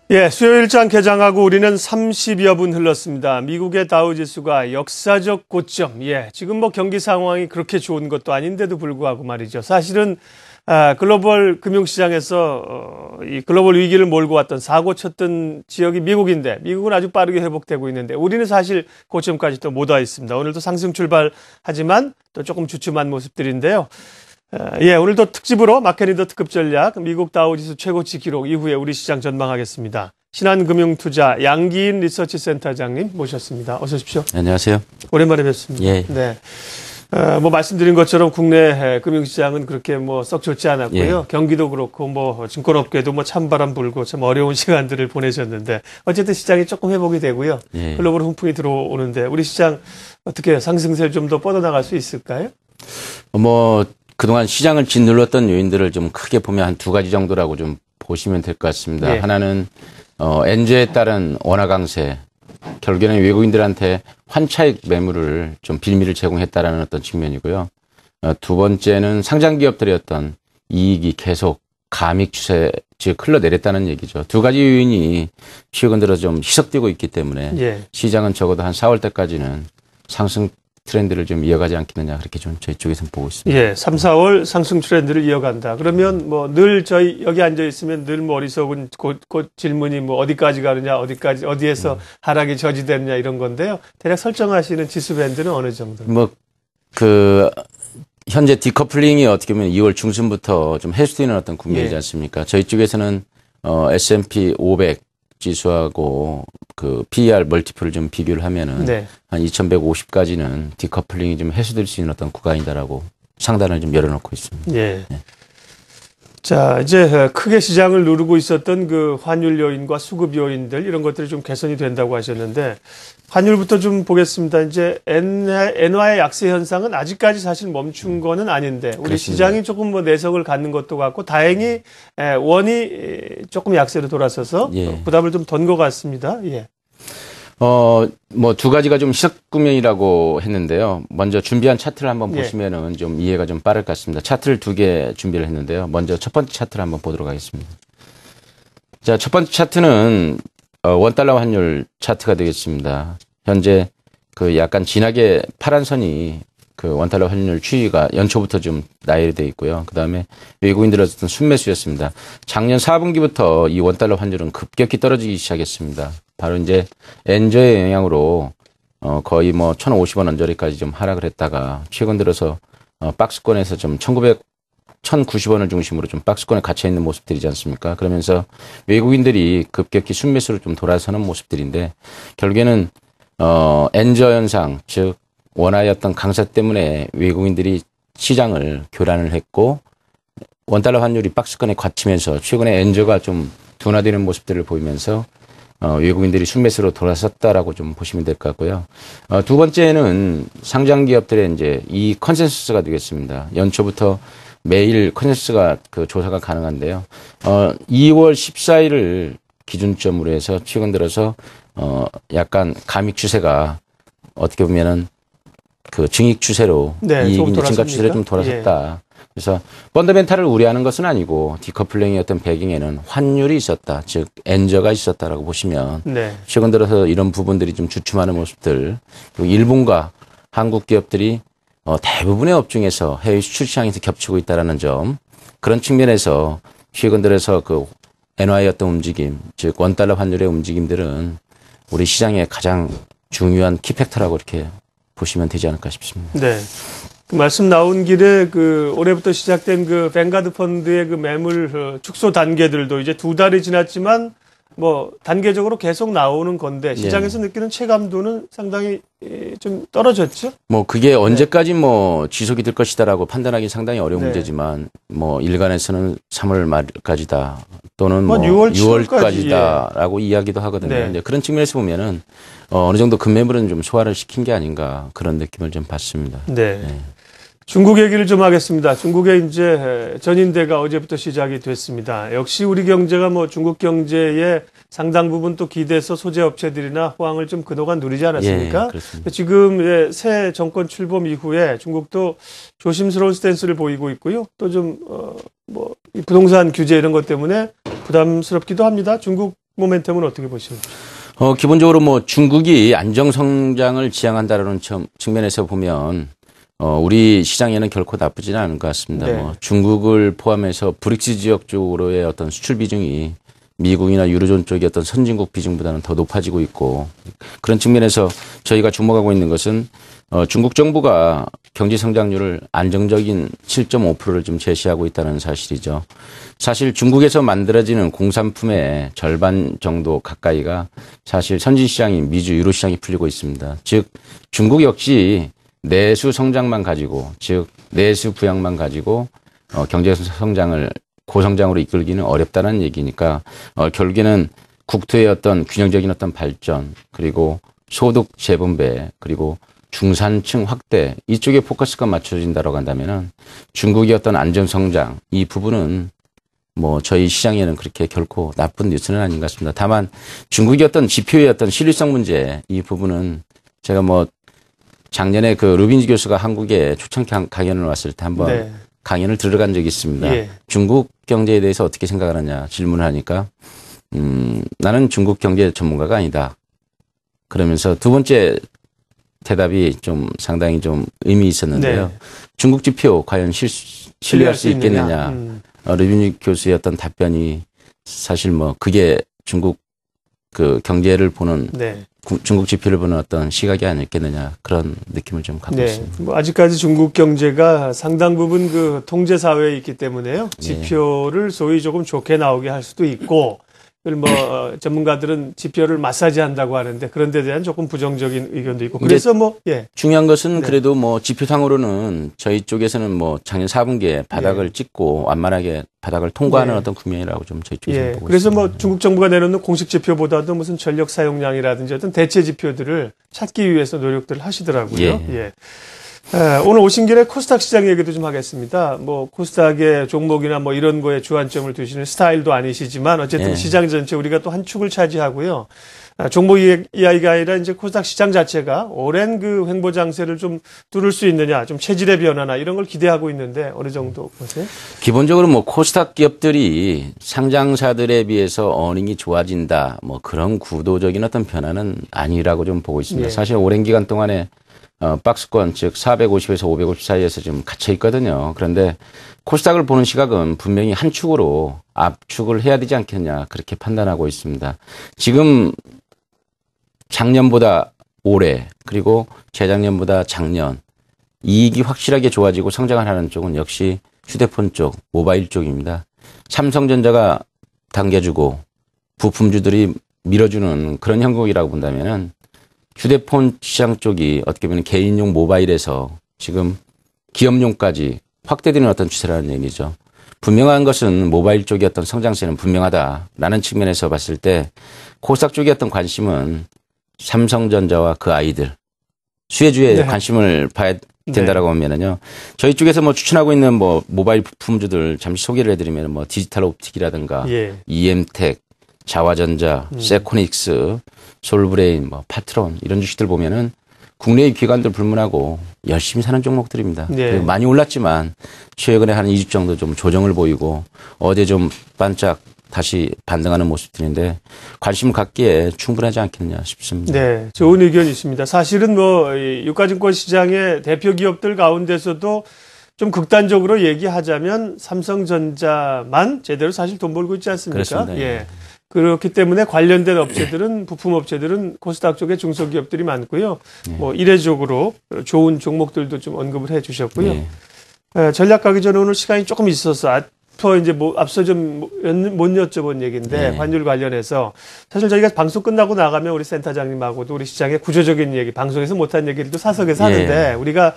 예, 수요일장 개장하고 우리는 30여 분 흘렀습니다. 미국의 다우지수가 역사적 고점. 예, 지금 뭐 경기 상황이 그렇게 좋은 것도 아닌데도 불구하고 말이죠. 사실은 글로벌 금융시장에서 이 글로벌 위기를 몰고 왔던 사고 쳤던 지역이 미국인데 미국은 아주 빠르게 회복되고 있는데 우리는 사실 고점까지 또 못 와 있습니다. 오늘도 상승 출발하지만 또 조금 주춤한 모습들인데요. 예, 오늘도 특집으로 마케니더 특급 전략, 미국 다우지수 최고치 기록 이후에 우리 시장 전망하겠습니다. 신한금융투자 양기인 리서치센터장님 모셨습니다. 어서 오십시오. 안녕하세요. 오랜만에 뵙습니다. 예. 네. 뭐 말씀드린 것처럼 국내 금융시장은 그렇게 뭐 썩 좋지 않았고요. 예. 경기도 그렇고 뭐 증권업계도 뭐 찬바람 불고 참 어려운 시간들을 보내셨는데 어쨌든 시장이 조금 회복이 되고요. 예. 글로벌 훈풍이 들어오는데 우리 시장 어떻게 상승세를 좀 더 뻗어나갈 수 있을까요? 그동안 시장을 짓눌렀던 요인들을 좀 크게 보면 한 두 가지 정도라고 좀 보시면 될 것 같습니다. 예. 하나는, 엔저에 따른 원화 강세. 결국에는 외국인들한테 환차익 매물을 좀 빌미를 제공했다라는 어떤 측면이고요. 두 번째는 상장 기업들의 어떤 이익이 계속 감익 추세, 즉 흘러내렸다는 얘기죠. 두 가지 요인이 최근 들어 좀 희석되고 있기 때문에 예. 시장은 적어도 한 4월 때까지는 상승 트렌드를 좀 이어가지 않겠느냐 그렇게 좀 저희 쪽에서는 보고 있습니다. 예, 3, 4월 상승 트렌드를 이어간다. 그러면 뭐 늘 저희 여기 앉아 있으면 늘 뭐 어리석은 곧 질문이 뭐 어디까지 가느냐, 어디에서 하락이 저지됐느냐 이런 건데요. 대략 설정하시는 지수 밴드는 어느 정도? 현재 디커플링이 어떻게 보면 2월 중순부터 좀 해소되는 어떤 국면이지 예. 않습니까? 저희 쪽에서는 S&P 500 지수하고 그 PER 멀티플을 좀 비교를 하면은 네. 한 2150까지는 디커플링이 좀 해소될 수 있는 어떤 구간이다라고 상단을 좀 열어놓고 있습니다. 예. 네. 자, 이제 크게 시장을 누르고 있었던 그 환율 요인과 수급 요인들 이런 것들이 좀 개선이 된다고 하셨는데 환율부터 좀 보겠습니다. 이제 엔화의 약세 현상은 아직까지 사실 멈춘 거는 아닌데 우리 그렇습니다. 시장이 조금 뭐 내석을 갖는 것도 같고 다행히 원이 조금 약세로 돌아서서 예. 부담을 좀 던 것 같습니다. 예. 두 가지가 좀 시작 국면이라고 했는데요. 먼저 준비한 차트를 한번 예. 보시면은 좀 이해가 좀 빠를 것 같습니다. 차트를 두 개 준비를 했는데요. 먼저 첫 번째 차트를 한번 보도록 하겠습니다. 자, 첫 번째 차트는 원달러 환율 차트가 되겠습니다. 현재 그 약간 진하게 파란 선이 그 원달러 환율 추이가 연초부터 좀 나열되어 있고요. 그 다음에 외국인들의 어떤 순매수였습니다. 작년 4분기부터 이 원달러 환율은 급격히 떨어지기 시작했습니다. 바로 이제 엔저의 영향으로 거의 뭐 1,050원 언저리까지 좀 하락을 했다가 최근 들어서 박스권에서 좀 1,990원을 중심으로 좀 박스권에 갇혀 있는 모습들이지 않습니까? 그러면서 외국인들이 급격히 순매수를 좀 돌아서는 모습들인데 결국에는 엔저 현상, 즉 원화의 어떤 강세 때문에 외국인들이 시장을 교란을 했고 원달러 환율이 박스권에 갇히면서 최근에 엔저가 좀 둔화되는 모습들을 보이면서 외국인들이 순매수로 돌아섰다라고 좀 보시면 될 것 같고요. 두 번째는 상장 기업들의 이제 이 컨센서스가 되겠습니다. 연초부터 매일 컨센서스가 그 조사가 가능한데요. 2월 14일을 기준점으로 해서 최근 들어서 약간 감익 추세가 어떻게 보면은 그 증익 추세로 네, 이익 증가 추세로 돌아섭니까? 좀 돌아섰다. 예. 그래서 펀더멘탈을 우려하는 것은 아니고 디커플링의 어떤 배경에는 환율이 있었다. 즉 엔저가 있었다라고 보시면 네. 최근 들어서 이런 부분들이 좀 주춤하는 모습들. 그리고 일본과 한국 기업들이 대부분의 업종에서 해외 수출 시장에서 겹치고 있다라는 점. 그런 측면에서 최근 들어서 그 엔화의 어떤 움직임, 즉 원달러 환율의 움직임들은 우리 시장의 가장 중요한 키팩터라고 이렇게 보시면 되지 않을까 싶습니다. 네. 그 말씀 나온 길에 그 올해부터 시작된 그 뱅가드 펀드의 그 매물 축소 단계들도 이제 2달이 지났지만 뭐 단계적으로 계속 나오는 건데 시장에서 느끼는 체감도는 상당히 좀 떨어졌죠? 그게 언제까지 지속이 될 것이다라고 판단하기 상당히 어려운 문제지만 일간에서는 3월 말까지다 또는 6월, 6월까지다라고 이야기도 하거든요. 네. 이제 그런 측면에서 보면은 어느 정도 급매물은 좀 소화를 시킨 게 아닌가 그런 느낌을 좀 받습니다. 네. 중국 얘기를 좀 하겠습니다. 중국의 이제 전인대가 어제부터 시작이 됐습니다. 역시 우리 경제가 중국 경제의 상당 부분 또 기대서 소재 업체들이나 호황을 좀 그동안 누리지 않았습니까? 예, 그렇습니다. 지금 새 정권 출범 이후에 중국도 조심스러운 스탠스를 보이고 있고요. 또 좀 부동산 규제 이런 것 때문에 부담스럽기도 합니다. 중국 모멘텀은 어떻게 보십니까? 기본적으로 뭐 중국이 안정 성장을 지향한다라는 측면에서 보면 우리 시장에는 결코 나쁘지는 않은 것 같습니다. 네. 뭐 중국을 포함해서 브릭스 지역 쪽으로의 어떤 수출 비중이 미국이나 유로존 쪽의 어떤 선진국 비중보다는 더 높아지고 있고, 그런 측면에서 저희가 주목하고 있는 것은 중국 정부가 경제 성장률을 안정적인 7.5%를 좀 제시하고 있다는 사실이죠. 사실 중국에서 만들어지는 공산품의 절반 정도 가까이가 사실 선진 시장인 미주 유로 시장이 풀리고 있습니다. 즉 중국 역시 내수 성장만 가지고, 즉 내수 부양만 가지고 경제 성장을 고성장으로 이끌기는 어렵다는 얘기니까 결국에는 국토의 어떤 균형적인 어떤 발전, 그리고 소득 재분배, 그리고 중산층 확대, 이쪽에 포커스가 맞춰진다고 한다면은 중국의 어떤 안정 성장, 이 부분은 뭐 저희 시장에는 그렇게 결코 나쁜 뉴스는 아닌 것 같습니다. 다만 중국의 어떤 지표의 어떤 신뢰성 문제, 이 부분은 제가 뭐 작년에 그 루빈즈 교수가 한국에 초청 강연을 왔을 때 한번 네. 강연을 들어간 적이 있습니다. 예. 중국 경제에 대해서 어떻게 생각하느냐 질문을 하니까 나는 중국 경제 전문가가 아니다. 그러면서 두 번째 대답이 좀 상당히 좀 의미 있었는데요. 네. 중국 지표 과연 신뢰할 수 있겠느냐. 르빈 교수의 어떤 답변이 사실 뭐 그게 중국 그 경제를 보는 네. 중국 지표를 보는 어떤 시각이 아니었겠느냐, 그런 느낌을 좀 갖고 네. 있습니다. 뭐 아직까지 중국 경제가 상당 부분 그 통제 사회에 있기 때문에요. 지표를 소위 조금 좋게 나오게 할 수도 있고, 그리고 뭐 전문가들은 지표를 마사지한다고 하는데 그런 데 대한 조금 부정적인 의견도 있고. 그래서 뭐 예. 중요한 것은 네. 그래도 뭐 지표상으로는 저희 쪽에서는 뭐 작년 4분기에 바닥을 찍고 완만하게 바닥을 통과하는 네. 어떤 국면이라고 좀 저희 쪽에서 예. 보고 그래서 있습니다. 뭐 중국 정부가 내놓는 공식 지표보다도 무슨 전력 사용량이라든지 어떤 대체 지표들을 찾기 위해서 노력들을 하시더라고요. 예. 오늘 오신 길에 코스닥 시장 얘기도 좀 하겠습니다. 뭐 코스닥의 종목이나 뭐 이런 거에 주안점을 두시는 스타일도 아니시지만 어쨌든 예. 시장 전체 우리가 또 한 축을 차지하고요. 종목 이야기가 아니라 이제 코스닥 시장 자체가 오랜 그 횡보 장세를 좀 뚫을 수 있느냐, 좀 체질의 변화나 이런 걸 기대하고 있는데 어느 정도 보세요? 기본적으로 뭐 코스닥 기업들이 상장사들에 비해서 어닝이 좋아진다, 뭐 그런 구도적인 어떤 변화는 아니라고 좀 보고 있습니다. 예. 사실 오랜 기간 동안에 박스권, 즉 450에서 550 사이에서 지금 갇혀 있거든요. 그런데 코스닥을 보는 시각은 분명히 한 축으로 압축을 해야 되지 않겠냐, 그렇게 판단하고 있습니다. 지금 작년보다 올해, 그리고 재작년보다 작년, 이익이 확실하게 좋아지고 성장을 하는 쪽은 역시 휴대폰 쪽, 모바일 쪽입니다. 삼성전자가 당겨주고 부품주들이 밀어주는 그런 형국이라고 본다면은 휴대폰 시장 쪽이 어떻게 보면 개인용 모바일에서 지금 기업용까지 확대되는 어떤 추세라는 얘기죠. 분명한 것은 모바일 쪽의 어떤 성장세는 분명하다라는 측면에서 봤을 때 코스닥 쪽의 어떤 관심은 삼성전자와 그 아이들, 수혜주에 네. 관심을 봐야 된다라고 하면은요. 저희 쪽에서 뭐 추천하고 있는 뭐 모바일 부품주들 잠시 소개를 해드리면 뭐 디지털 옵틱이라든가 예. EM텍, 자화전자, 세코닉스, 솔브레인, 뭐 파트론 이런 주식들 보면은 국내의 기관들 불문하고 열심히 사는 종목들입니다. 네. 많이 올랐지만 최근에 한 2주 정도 좀 조정을 보이고 어제 좀 반짝 다시 반등하는 모습들인데 관심 갖기에 충분하지 않겠느냐 싶습니다. 네, 좋은 의견이십니다. 사실은 뭐 유가증권 시장의 대표 기업들 가운데서도 좀 극단적으로 얘기하자면 삼성전자만 제대로 사실 돈 벌고 있지 않습니까? 그렇습니다. 예. 그렇기 때문에 관련된 업체들은 부품 업체들은 코스닥 쪽에 중소기업들이 많고요. 뭐 이례적으로 좋은 종목들도 좀 언급을 해 주셨고요. 네. 전략 가기 전에 오늘 시간이 조금 있어서 이제 뭐 앞서 좀 못 여쭤본 얘기인데 네. 환율 관련해서 사실 저희가 방송 끝나고 나가면 우리 센터장님하고도 우리 시장의 구조적인 얘기, 방송에서 못한 얘기를 또 사석에서 하는데 우리가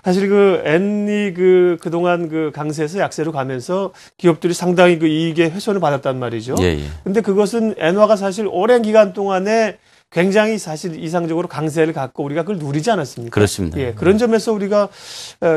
사실 그 엔이 그동안 그 강세에서 약세로 가면서 기업들이 상당히 그 이익의 훼손을 받았단 말이죠. 근데 그것은 엔화가 사실 오랜 기간 동안에 굉장히 사실 이상적으로 강세를 갖고 우리가 그걸 누리지 않았습니까? 그렇습니다. 예, 그런 점에서 우리가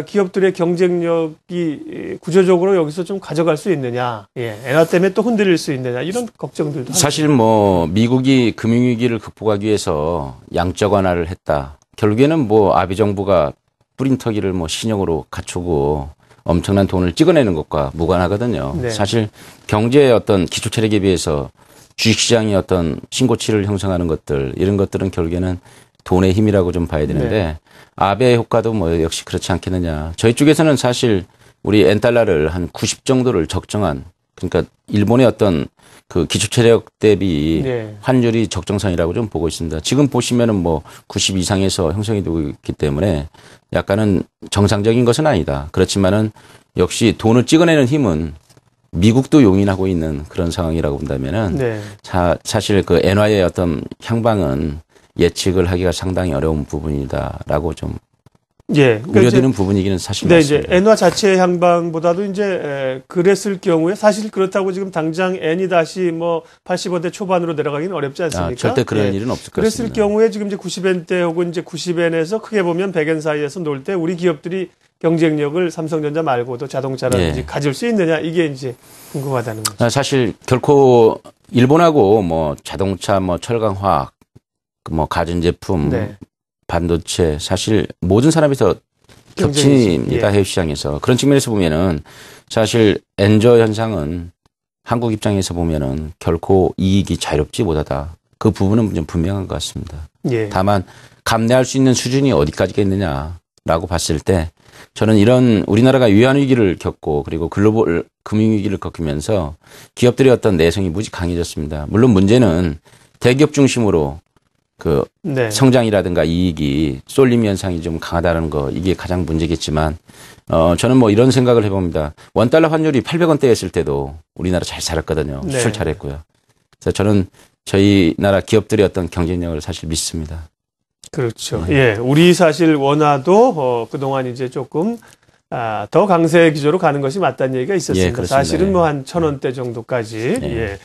기업들의 경쟁력이 구조적으로 여기서 좀 가져갈 수 있느냐, 예, 엔화 때문에 또 흔들릴 수 있느냐 이런 걱정들도 사실 뭐 미국이 금융위기를 극복하기 위해서 양적 완화를 했다. 결국에는 뭐 아비 정부가 뿌린터기를 뭐 신형으로 갖추고 엄청난 돈을 찍어내는 것과 무관하거든요. 네. 사실 경제의 어떤 기초 체력에 비해서 주식시장의 어떤 신고치를 형성하는 것들 이런 것들은 결국에는 돈의 힘이라고 좀 봐야 되는데 네. 아베 효과도 뭐 역시 그렇지 않겠느냐. 저희 쪽에서는 사실 우리 엔달러를 한 90 정도를 적정한 그러니까 일본의 어떤 그 기초체력 대비 네. 환율이 적정선이라고 좀 보고 있습니다. 지금 보시면은 뭐 90 이상에서 형성이 되고 있기 때문에 약간은 정상적인 것은 아니다. 그렇지만은 역시 돈을 찍어내는 힘은 미국도 용인하고 있는 그런 상황이라고 본다면은 네. 사실 그 엔화의 어떤 향방은 예측을 하기가 상당히 어려운 부분이다라고 좀 예. 그러니까 우려되는 부분이기는 사실 네, 이제 맞습니다. 엔화 자체의 향방보다도 이제 그랬을 경우에 사실 그렇다고 지금 당장 엔이 다시 뭐 80원대 초반으로 내려가기는 어렵지 않습니까? 절대 그런 예. 일은 없을 것 그랬을 같습니다. 경우에 지금 이제 90엔대 혹은 이제 90엔에서 크게 보면 100엔 사이에서 놀 때 우리 기업들이 경쟁력을 삼성전자 말고도 자동차라든지 예. 가질 수 있느냐 이게 이제 궁금하다는 거죠. 사실 결코 일본하고 뭐 자동차, 뭐 철강화학, 뭐 가전제품, 네. 반도체 사실 모든 산업에서 경쟁이지. 겹칩니다. 예. 해외 시장에서. 그런 측면에서 보면은 사실 엔저 현상은 한국 입장에서 보면은 결코 이익이 자유롭지 못하다. 그 부분은 좀 분명한 것 같습니다. 예. 다만 감내할 수 있는 수준이 어디까지겠느냐라고 봤을 때 저는 이런 우리나라가 위안위기를 겪고 그리고 글로벌 금융위기를 겪으면서 기업들의 어떤 내성이 무지 강해졌습니다. 물론 문제는 대기업 중심으로 그 네. 성장이라든가 이익이 쏠림 현상이 좀 강하다는 거 이게 가장 문제겠지만 저는 뭐 이런 생각을 해봅니다. 원달러 환율이 800원대였을 때도 우리나라 잘 살았거든요. 네. 수출 잘했고요. 그래서 저는 저희 나라 기업들의 어떤 경쟁력을 사실 믿습니다. 그렇죠. 예. 우리 사실 원화도 그동안 이제 조금 더 강세 기조로 가는 것이 맞다는 얘기가 있었습니다. 예, 그렇습니다. 사실은 뭐 한 1,000원대 정도까지. 예. 예.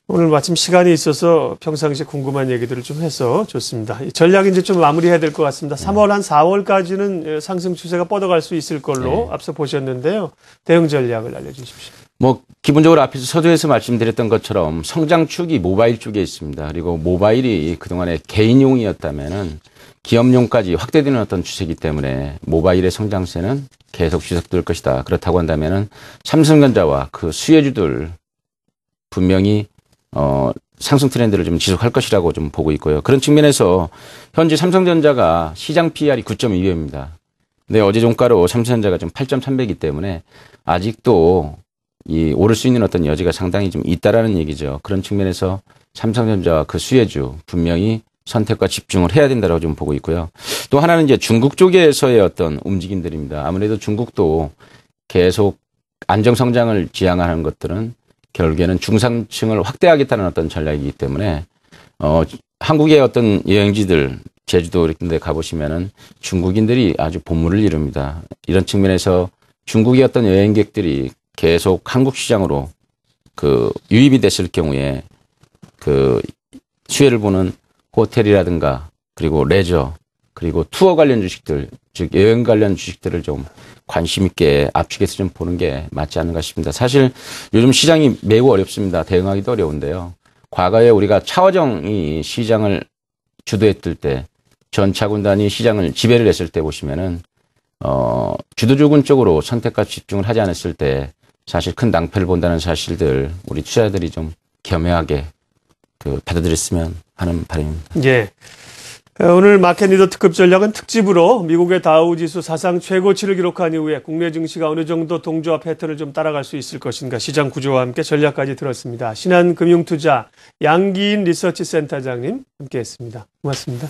오늘 마침 시간이 있어서 평상시에 궁금한 얘기들을 좀 해서 좋습니다. 이 전략 이제 좀 마무리해야 될 것 같습니다. 3월 한 4월까지는 상승 추세가 뻗어갈 수 있을 걸로 앞서 보셨는데요. 대응 전략을 알려주십시오. 뭐 기본적으로 앞에서 서두에서 말씀드렸던 것처럼 성장축이 모바일 쪽에 있습니다. 그리고 모바일이 그동안에 개인용이었다면은 기업용까지 확대되는 어떤 추세이기 때문에 모바일의 성장세는 계속 지속될 것이다. 그렇다고 한다면은 삼성전자와 그 수혜주들 분명히 상승 트렌드를 좀 지속할 것이라고 좀 보고 있고요. 그런 측면에서 현재 삼성전자가 시장 PR이 9.2배입니다. 근데 어제 종가로 삼성전자가 좀 8.3배이기 때문에 아직도 이 오를 수 있는 어떤 여지가 상당히 좀 있다라는 얘기죠. 그런 측면에서 삼성전자와 그 수혜주 분명히 선택과 집중을 해야 된다고 좀 보고 있고요. 또 하나는 이제 중국 쪽에서의 어떤 움직임들입니다. 아무래도 중국도 계속 안정 성장을 지향하는 것들은 결국에는 중산층을 확대하겠다는 어떤 전략이기 때문에 한국의 어떤 여행지들 제주도 이런 데 가보시면은 중국인들이 아주 본물을 이룹니다. 이런 측면에서 중국의 어떤 여행객들이 계속 한국 시장으로 그 유입이 됐을 경우에 그 수혜를 보는 호텔이라든가 그리고 레저 그리고 투어 관련 주식들 즉 여행 관련 주식들을 좀 관심 있게 압축해서 좀 보는 게 맞지 않는가 싶습니다. 사실 요즘 시장이 매우 어렵습니다. 대응하기도 어려운데요. 과거에 우리가 차화정이 시장을 주도했을 때 전차군단이 시장을 지배를 했을 때 보시면은 주도주군 쪽으로 선택과 집중을 하지 않았을 때 사실 큰 낭패를 본다는 사실들 우리 투자자들이 좀 겸허하게 받아들였으면 하는 바람입니다. 예. 오늘 마켓 리더 특급 전략은 특집으로 미국의 다우지수 사상 최고치를 기록한 이후에 국내 증시가 어느 정도 동조와 패턴을 좀 따라갈 수 있을 것인가 시장 구조와 함께 전략까지 들었습니다. 신한금융투자 양기인 리서치 센터장님 함께했습니다. 고맙습니다.